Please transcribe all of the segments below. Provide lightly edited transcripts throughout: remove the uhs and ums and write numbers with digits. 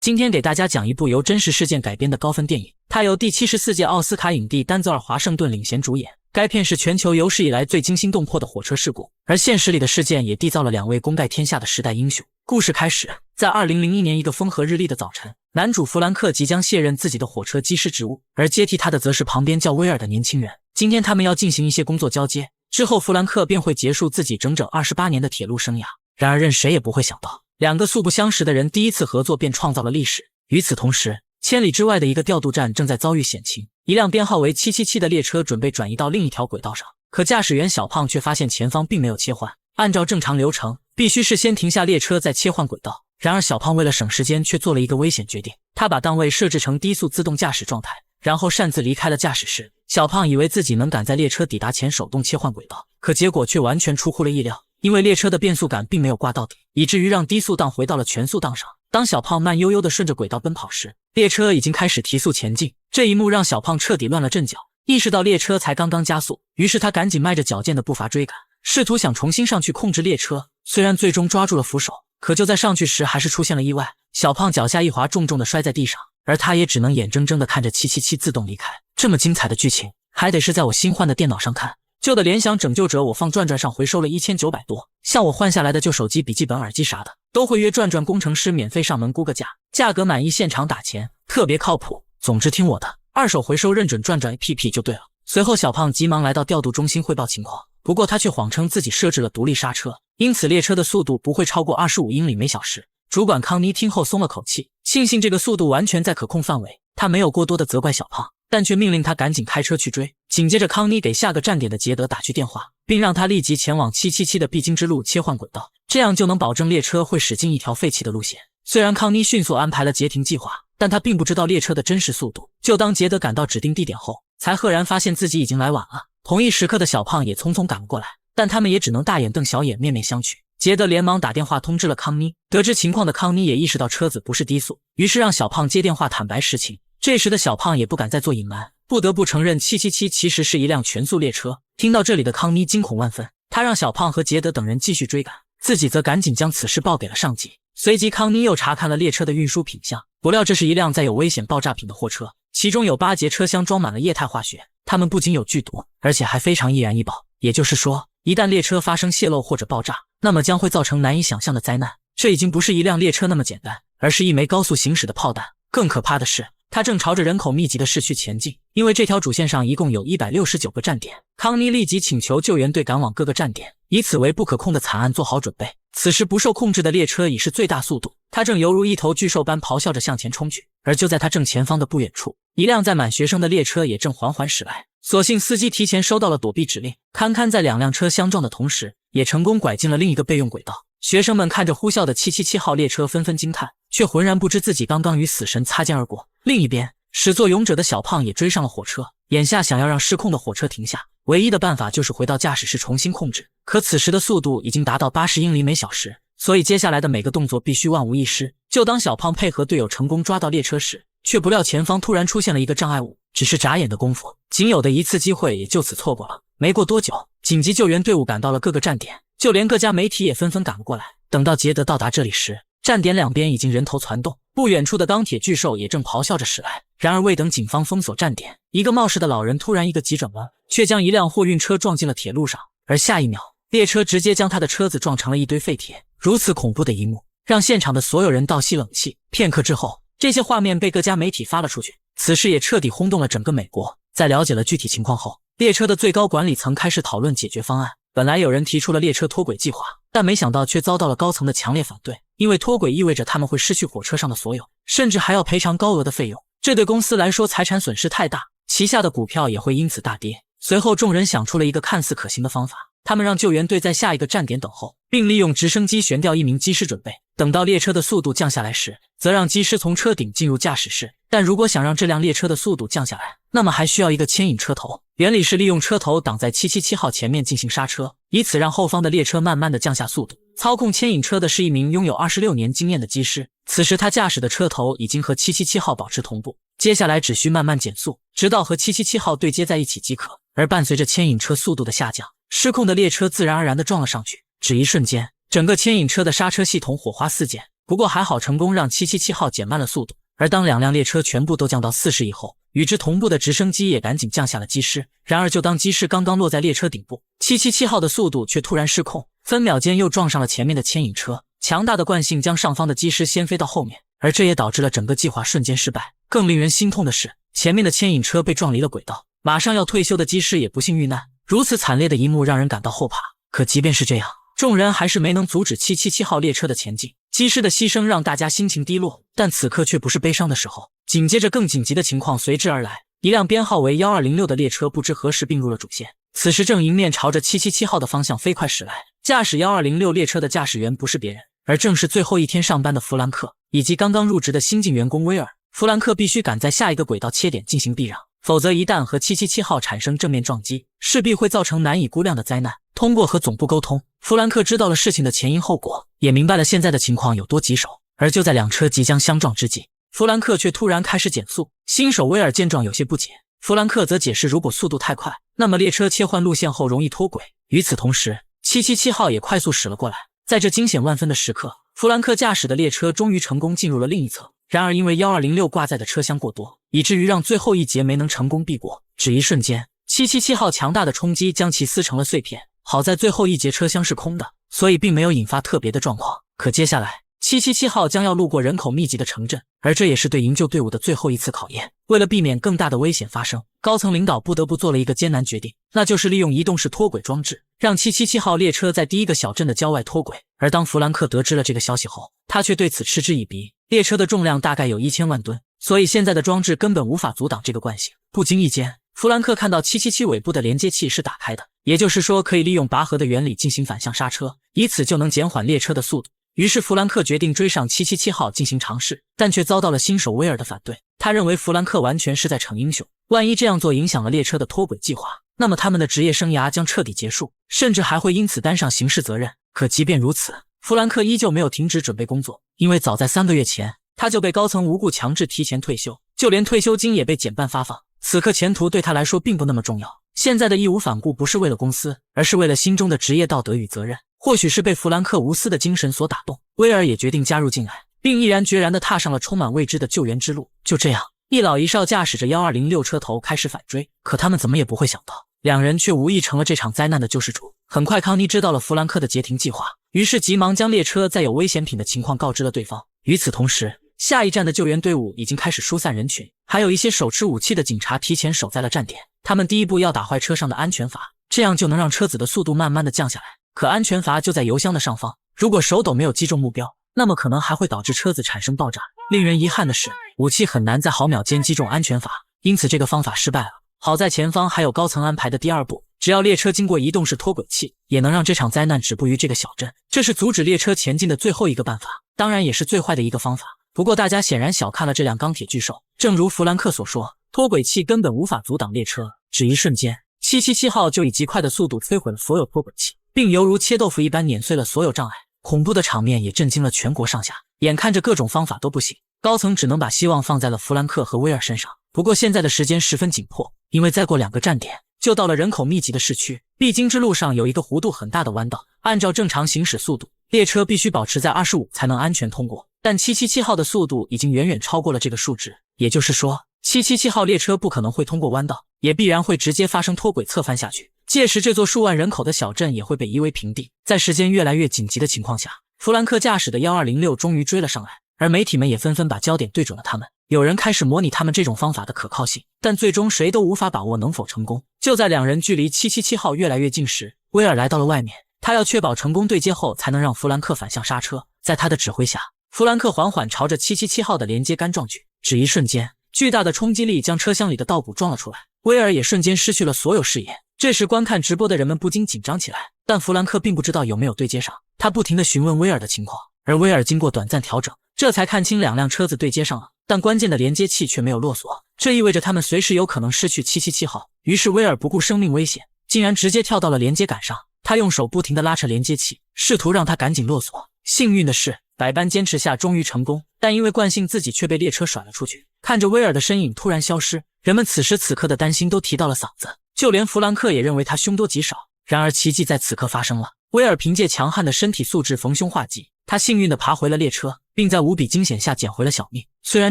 今天给大家讲一部由真实事件改编的高分电影，它由第74届奥斯卡影帝丹泽尔·华盛顿领衔主演。该片是全球有史以来最惊心动魄的火车事故，而现实里的事件也缔造了2位功盖天下的时代英雄。故事开始，在2001年一个风和日丽的早晨，男主弗兰克即将卸任自己的火车机师职务，而接替他的则是旁边叫威尔的年轻人。今天他们要进行一些工作交接，之后弗兰克便会结束自己整整28年的铁路生涯。然而任谁也不会想到，2个素不相识的人第一次合作便创造了历史。与此同时，千里之外的一个调度站正在遭遇险情，一辆编号为777的列车准备转移到另一条轨道上，可驾驶员小胖却发现前方并没有切换。按照正常流程，必须是先停下列车再切换轨道。然而小胖为了省时间却做了一个危险决定，他把档位设置成低速自动驾驶状态，然后擅自离开了驾驶室。小胖以为自己能赶在列车抵达前手动切换轨道，可结果却完全出乎了意料，因为列车的变速杆并没有挂到底，以至于让低速档回到了全速档上。当小胖慢悠悠地顺着轨道奔跑时，列车已经开始提速前进。这一幕让小胖彻底乱了阵脚，意识到列车才刚刚加速，于是他赶紧迈着矫健的步伐追赶，试图想重新上去控制列车。虽然最终抓住了扶手，可就在上去时还是出现了意外，小胖脚下一滑，重重地摔在地上，而他也只能眼睁睁地看着777自动离开。这么精彩的剧情，还得是在我新换的电脑上看。旧的联想拯救者我放转转上回收了1900多，像我换下来的旧手机、笔记本、耳机啥的，都会约转转工程师免费上门估个价，价格满意现场打钱，特别靠谱。总之听我的，二手回收认准转转 APP 就对了。随后小胖急忙来到调度中心汇报情况，不过他却谎称自己设置了独立刹车，因此列车的速度不会超过25英里每小时。主管康妮听后松了口气，庆幸这个速度完全在可控范围，他没有过多的责怪小胖，但却命令他赶紧开车去追。紧接着康妮给下个站点的杰德打去电话，并让他立即前往777的必经之路切换轨道，这样就能保证列车会驶进一条废弃的路线。虽然康妮迅速安排了截停计划，但他并不知道列车的真实速度。就当杰德赶到指定地点后，才赫然发现自己已经来晚了。同一时刻的小胖也匆匆赶过来，但他们也只能大眼瞪小眼，面面相觑。杰德连忙打电话通知了康妮，得知情况的康妮也意识到车子不是低速，于是让小胖接电话坦白实情。这时的小胖也不敢再做隐瞒，不得不承认777其实是一辆全速列车。听到这里的康妮惊恐万分，他让小胖和杰德等人继续追赶，自己则赶紧将此事报给了上级。随即康妮又查看了列车的运输品项，不料这是一辆载有危险爆炸品的货车，其中有8节车厢装满了液态化学，它们不仅有剧毒，而且还非常易燃易爆。也就是说，一旦列车发生泄漏或者爆炸，那么将会造成难以想象的灾难。这已经不是一辆列车那么简单，而是一枚高速行驶的炮弹。更可怕的是，它正朝着人口密集的市区前进，因为这条主线上一共有169个站点。康妮立即请求救援队赶往各个站点，以此为不可控的惨案做好准备。此时不受控制的列车已是最大速度，它正犹如一头巨兽般咆哮着向前冲去。而就在它正前方的不远处，一辆载满学生的列车也正缓缓驶来。所幸司机提前收到了躲避指令，堪堪在2辆车相撞的同时，也成功拐进了另一个备用轨道。学生们看着呼啸的777号列车纷纷惊叹，却浑然不知自己刚刚与死神擦肩而过。另一边，始作俑者的小胖也追上了火车，眼下想要让失控的火车停下，唯一的办法就是回到驾驶室重新控制。可此时的速度已经达到80英里每小时，所以接下来的每个动作必须万无一失。就当小胖配合队友成功抓到列车时，却不料前方突然出现了一个障碍物，只是眨眼的功夫，仅有的一次机会也就此错过了。没过多久，紧急救援队伍赶到了各个站点，就连各家媒体也纷纷赶了过来。等到杰德到达这里时，站点两边已经人头攒动，不远处的钢铁巨兽也正咆哮着驶来。然而未等警方封锁站点，一个冒失的老人突然一个急转弯，却将一辆货运车撞进了铁路上，而下一秒，列车直接将他的车子撞成了一堆废铁。如此恐怖的一幕，让现场的所有人倒吸冷气。片刻之后，这些画面被各家媒体发了出去，此事也彻底轰动了整个美国。在了解了具体情况后，列车的最高管理层开始讨论解决方案。本来有人提出了列车脱轨计划，但没想到却遭到了高层的强烈反对，因为脱轨意味着他们会失去火车上的所有，甚至还要赔偿高额的费用，这对公司来说财产损失太大，旗下的股票也会因此大跌。随后众人想出了一个看似可行的方法，他们让救援队在下一个站点等候，并利用直升机悬吊一名机师准备，等到列车的速度降下来时，则让机师从车顶进入驾驶室。但如果想让这辆列车的速度降下来，那么还需要一个牵引车头，原理是利用车头挡在777号前面进行刹车，以此让后方的列车慢慢的降下速度。操控牵引车的是一名拥有26年经验的机师，此时他驾驶的车头已经和777号保持同步，接下来只需慢慢减速，直到和777号对接在一起即可。而伴随着牵引车速度的下降，失控的列车自然而然地撞了上去，只一瞬间，整个牵引车的刹车系统火花四溅，不过还好成功让777号减慢了速度。而当两辆列车全部都降到40以后，与之同步的直升机也赶紧降下了机师。然而就当机师刚刚落在列车顶部，777号的速度却突然失控，分秒间又撞上了前面的牵引车。强大的惯性将上方的机师掀飞到后面，而这也导致了整个计划瞬间失败。更令人心痛的是，前面的牵引车被撞离了轨道，马上要退休的机师也不幸遇难。如此惨烈的一幕让人感到后怕。可即便是这样，众人还是没能阻止777号列车的前进。机师的牺牲让大家心情低落，但此刻却不是悲伤的时候。紧接着更紧急的情况随之而来，一辆编号为1206的列车不知何时并入了主线，此时正迎面朝着777号的方向飞快驶来。驾驶1206列车的驾驶员不是别人，而正是最后一天上班的弗兰克以及刚刚入职的新进员工威尔。弗兰克必须赶在下一个轨道切点进行避让，否则一旦和777号产生正面撞击，势必会造成难以估量的灾难。通过和总部沟通，弗兰克知道了事情的前因后果，也明白了现在的情况有多棘手。而就在两车即将相撞之际，弗兰克却突然开始减速。新手威尔见状有些不解，弗兰克则解释，如果速度太快，那么列车切换路线后容易脱轨。与此同时，777号也快速驶了过来。在这惊险万分的时刻，弗兰克驾驶的列车终于成功进入了另一侧。然而因为1206挂载的车厢过多，以至于让最后一节没能成功避过。只一瞬间，777号强大的冲击将其撕成了碎片。好在最后一节车厢是空的，所以并没有引发特别的状况。可接下来777号将要路过人口密集的城镇，而这也是对营救队伍的最后一次考验。为了避免更大的危险发生，高层领导不得不做了一个艰难决定，那就是利用移动式脱轨装置，让777号列车在第一个小镇的郊外脱轨。而当弗兰克得知了这个消息后，他却对此嗤之以鼻。列车的重量大概有1000万吨，所以现在的装置根本无法阻挡这个惯性。不经意间，弗兰克看到777尾部的连接器是打开的，也就是说可以利用拔河的原理进行反向刹车，以此就能减缓列车的速度。于是弗兰克决定追上777号进行尝试，但却遭到了新手威尔的反对。他认为弗兰克完全是在逞英雄，万一这样做影响了列车的脱轨计划，那么他们的职业生涯将彻底结束，甚至还会因此担上刑事责任。可即便如此，弗兰克依旧没有停止准备工作，因为早在3个月前，他就被高层无故强制提前退休，就连退休金也被减半发放。此刻前途对他来说并不那么重要，现在的义无反顾不是为了公司，而是为了心中的职业道德与责任。或许是被弗兰克无私的精神所打动，威尔也决定加入进来，并毅然决然地踏上了充满未知的救援之路。就这样，一老一少驾驶着1206车头开始反追，可他们怎么也不会想到，两人却无疑成了这场灾难的救世主。很快康妮知道了弗兰克的截停计划，于是急忙将列车载有危险品的情况告知了对方。与此同时，下一站的救援队伍已经开始疏散人群，还有一些手持武器的警察提前守在了站点。他们第一步要打坏车上的安全阀，这样就能让车子的速度慢慢的降下来。可安全阀就在油箱的上方，如果手抖没有击中目标，那么可能还会导致车子产生爆炸。令人遗憾的是，武器很难在毫秒间击中安全阀，因此这个方法失败了。好在前方还有高层安排的第二步，只要列车经过移动式脱轨器，也能让这场灾难止步于这个小镇。这是阻止列车前进的最后一个办法，当然也是最坏的一个方法。不过大家显然小看了这辆钢铁巨兽，正如弗兰克所说，脱轨器根本无法阻挡列车。只一瞬间，777号就以极快的速度摧毁了所有脱轨器，并犹如切豆腐一般碾碎了所有障碍。恐怖的场面也震惊了全国上下，眼看着各种方法都不行，高层只能把希望放在了弗兰克和威尔身上。不过现在的时间十分紧迫，因为再过2个站点就到了人口密集的市区，必经之路上有一个弧度很大的弯道，按照正常行驶速度，列车必须保持在25才能安全通过。但777号的速度已经远远超过了这个数值，也就是说777号列车不可能会通过弯道，也必然会直接发生脱轨侧翻下去。届时这座数万人口的小镇也会被夷为平地。在时间越来越紧急的情况下，弗兰克驾驶的1206终于追了上来，而媒体们也纷纷把焦点对准了他们。有人开始模拟他们这种方法的可靠性，但最终谁都无法把握能否成功。就在两人距离777号越来越近时，威尔来到了外面，他要确保成功对接后才能让弗兰克反向刹车。在他的指挥下，弗兰克缓缓朝着777号的连接杆撞去，只一瞬间，巨大的冲击力将车厢里的道补撞了出来，威尔也瞬间失去了所有视野。这时观看直播的人们不禁紧张起来，但弗兰克并不知道有没有对接上，他不停地询问威尔的情况，而威尔经过短暂调整，这才看清2辆车子对接上了，但关键的连接器却没有落锁，这意味着他们随时有可能失去777号。于是威尔不顾生命危险，竟然直接跳到了连接杆上，他用手不停地拉扯连接器，试图让它赶紧落锁。幸运的是，百般坚持下终于成功，但因为惯性自己却被列车甩了出去。看着威尔的身影突然消失，人们此时此刻的担心都提到了嗓子，就连弗兰克也认为他凶多吉少。然而奇迹在此刻发生了，威尔凭借强悍的身体素质逢凶化吉，他幸运地爬回了列车，并在无比惊险下捡回了小命。虽然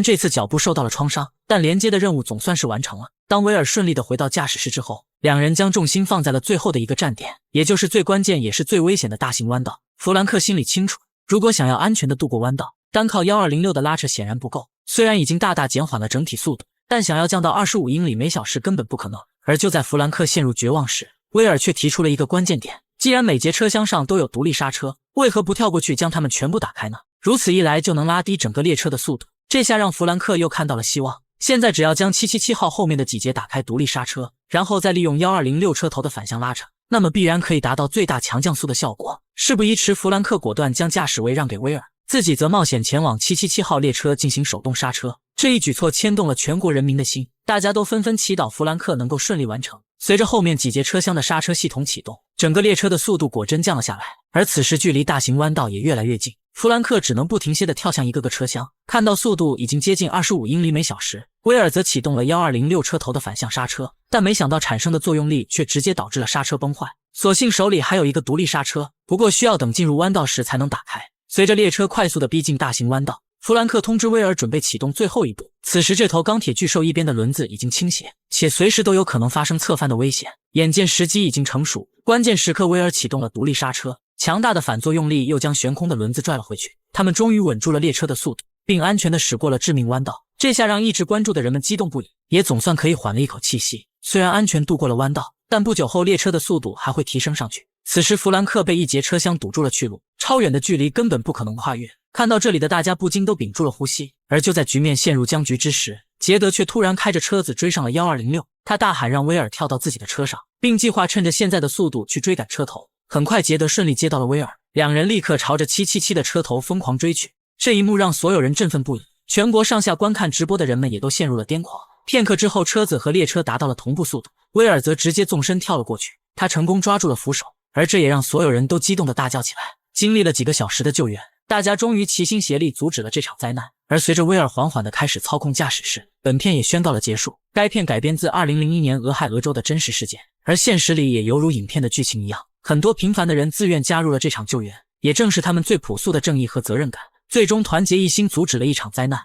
这次脚部受到了创伤，但连接的任务总算是完成了。当威尔顺利地回到驾驶室之后，两人将重心放在了最后的一个站点，也就是最关键也是最危险的大型弯道。弗兰克心里清楚，如果想要安全地渡过弯道，单靠1206的拉扯显然不够。虽然已经大大减缓了整体速度，但想要降到25英里每小时根本不可能。而就在弗兰克陷入绝望时，威尔却提出了一个关键点：既然每节车厢上都有独立刹车，为何不跳过去将它们全部打开呢？如此一来就能拉低整个列车的速度。这下让弗兰克又看到了希望。现在只要将777号后面的几节打开独立刹车，然后再利用1206车头的反向拉扯，那么必然可以达到最大强降速的效果。事不宜迟，弗兰克果断将驾驶位让给威尔，自己则冒险前往777号列车进行手动刹车。这一举措牵动了全国人民的心，大家都纷纷祈祷弗兰克能够顺利完成。随着后面几节车厢的刹车系统启动，整个列车的速度果真降了下来。而此时距离大型弯道也越来越近，弗兰克只能不停歇地跳向一个个车厢。看到速度已经接近25英里每小时，威尔则启动了1206车头的反向刹车，但没想到产生的作用力却直接导致了刹车崩坏。所幸手里还有一个独立刹车，不过需要等进入弯道时才能打开。随着列车快速地逼近大型弯道，弗兰克通知威尔准备启动最后一步。此时这头钢铁巨兽一边的轮子已经倾斜，且随时都有可能发生侧翻的危险。眼见时机已经成熟，关键时刻威尔启动了独立刹车，强大的反作用力又将悬空的轮子拽了回去。他们终于稳住了列车的速度，并安全地驶过了致命弯道。这下让一直关注的人们激动不已，也总算可以缓了一口气息。虽然安全渡过了弯道，但不久后列车的速度还会提升上去。此时弗兰克被一节车厢堵住了去路，超远的距离根本不可能跨越。看到这里的大家不禁都屏住了呼吸。而就在局面陷入僵局之时，杰德却突然开着车子追上了1206，他大喊让威尔跳到自己的车上，并计划趁着现在的速度去追赶车头。很快杰德顺利接到了威尔，两人立刻朝着777的车头疯狂追去。这一幕让所有人振奋不已，全国上下观看直播的人们也都陷入了癫狂。片刻之后，车子和列车达到了同步速度，威尔则直接纵身跳了过去，他成功抓住了扶手，而这也让所有人都激动地大叫起来。经历了几个小时的救援，大家终于齐心协力阻止了这场灾难。而随着威尔缓缓地开始操控驾驶室，本片也宣告了结束。该片改编自2001年俄亥俄州的真实事件，而现实里也犹如影片的剧情一样，很多平凡的人自愿加入了这场救援，也正是他们最朴素的正义和责任感，最终团结一心阻止了一场灾难。